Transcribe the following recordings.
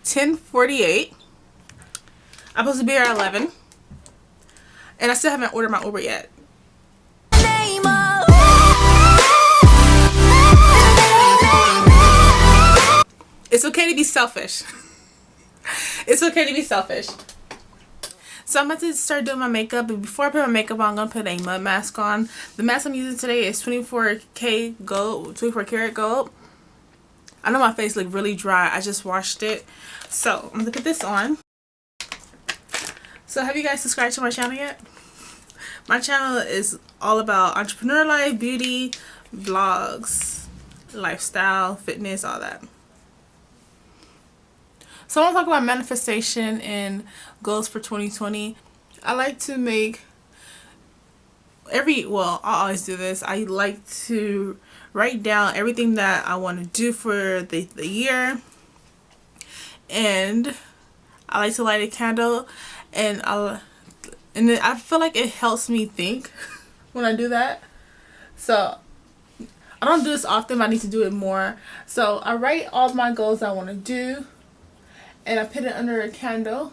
10:48. I'm supposed to be here at 11. And I still haven't ordered my Uber yet. It's okay to be selfish. It's okay to be selfish. So I'm about to start doing my makeup, but before I put my makeup on, I'm gonna put a mud mask on. The mask I'm using today is 24K gold, 24 karat gold. I know my face looked really dry. I just washed it. So I'm gonna put this on. So have you guys subscribed to my channel yet? My channel is all about entrepreneur life, beauty, vlogs, lifestyle, fitness, all that. So I want to talk about manifestation and goals for 2020. I like to make I always do this. I like to write down everything that I want to do for the year. And I like to light a candle, and I feel like it helps me think when I do that. So I don't do this often, but I need to do it more. So I write all my goals I want to do, and I put it under a candle,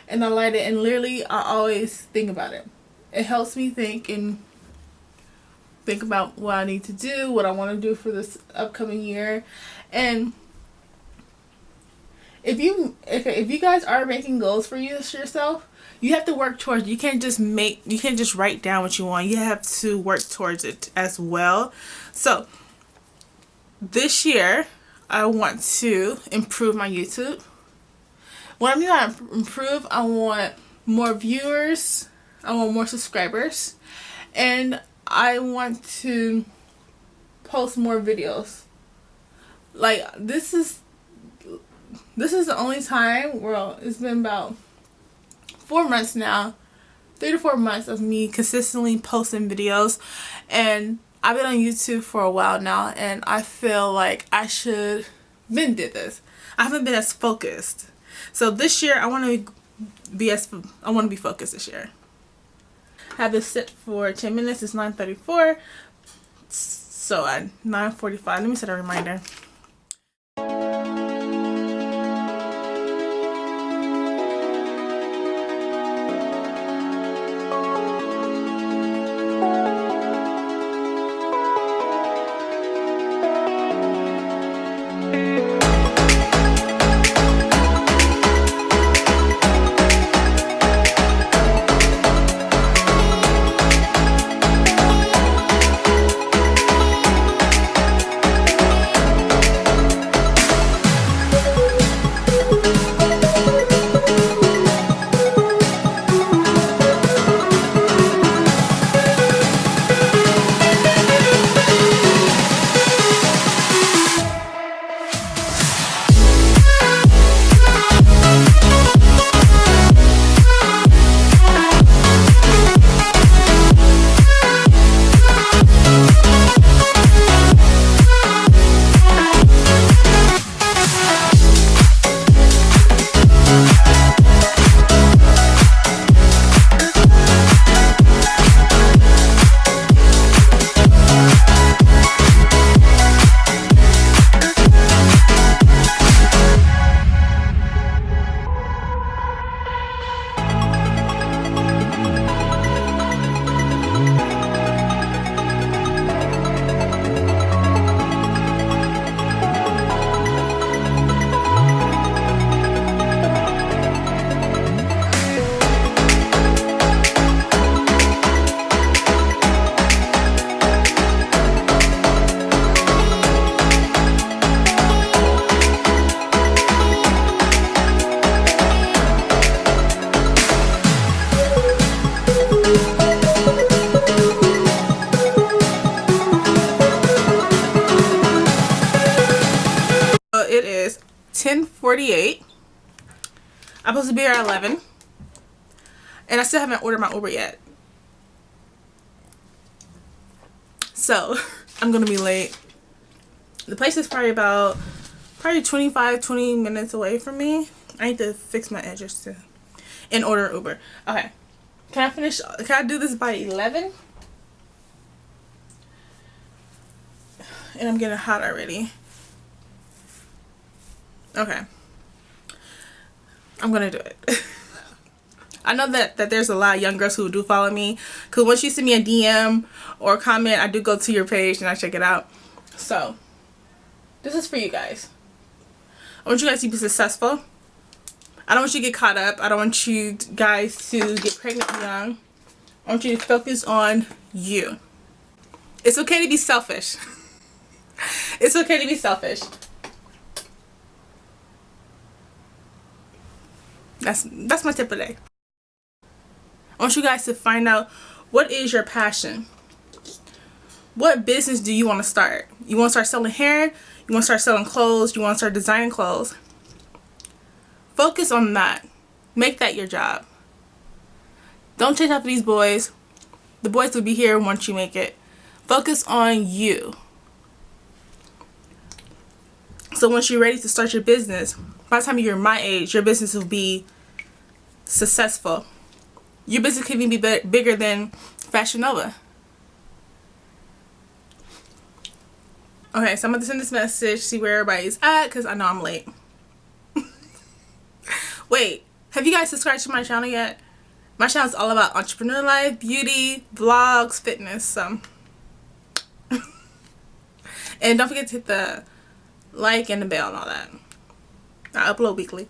and I light it, and literally I always think about it. It helps me think and think about what I need to do, what I want to do for this upcoming year. And if you guys are making goals for yourself, you have to work towards it. You can't just write down what you want. You have to work towards it as well. So this year I want to improve my YouTube. What I mean by improve, I want more viewers, I want more subscribers, and I want to post more videos. Like this is the only time, well, it's been about 4 months now, 3 to 4 months of me consistently posting videos, and I've been on YouTube for a while now, and I feel like I should did this. I haven't been as focused. So this year I want to be focused this year. I have this set for 10 minutes. It's 9:34. So at 9:45, let me set a reminder. It is 10:48. I'm supposed to be here at 11. And I still haven't ordered my Uber yet. So I'm gonna be late. The place is probably 20 minutes away from me. I need to fix my address too and order Uber. Okay. Can I do this by 11? And I'm getting hot already. Okay. I'm gonna do it. I know that there's a lot of young girls who do follow me, because once you send me a DM or comment, I do go to your page and I check it out. So this is for you guys. I want you guys to be successful. I don't want you to get caught up. I don't want you guys to get pregnant young. I want you to focus on you. It's okay to be selfish. It's okay to be selfish. That's my tip of the day. I want you guys to find out, what is your passion? What business do you want to start? You want to start selling hair? You want to start selling clothes? You want to start designing clothes? Focus on that. Make that your job. Don't chase after these boys. The boys will be here once you make it. Focus on you. So once you're ready to start your business, by the time you're my age, your business will be successful. Your business can even be bigger than Fashion Nova. Okay, so I'm going to send this message, see where everybody's at, because I know I'm late. Wait, have you guys subscribed to my channel yet? My channel is all about entrepreneur life, beauty, vlogs, fitness, so. And don't forget to hit the like and the bell and all that. I upload weekly.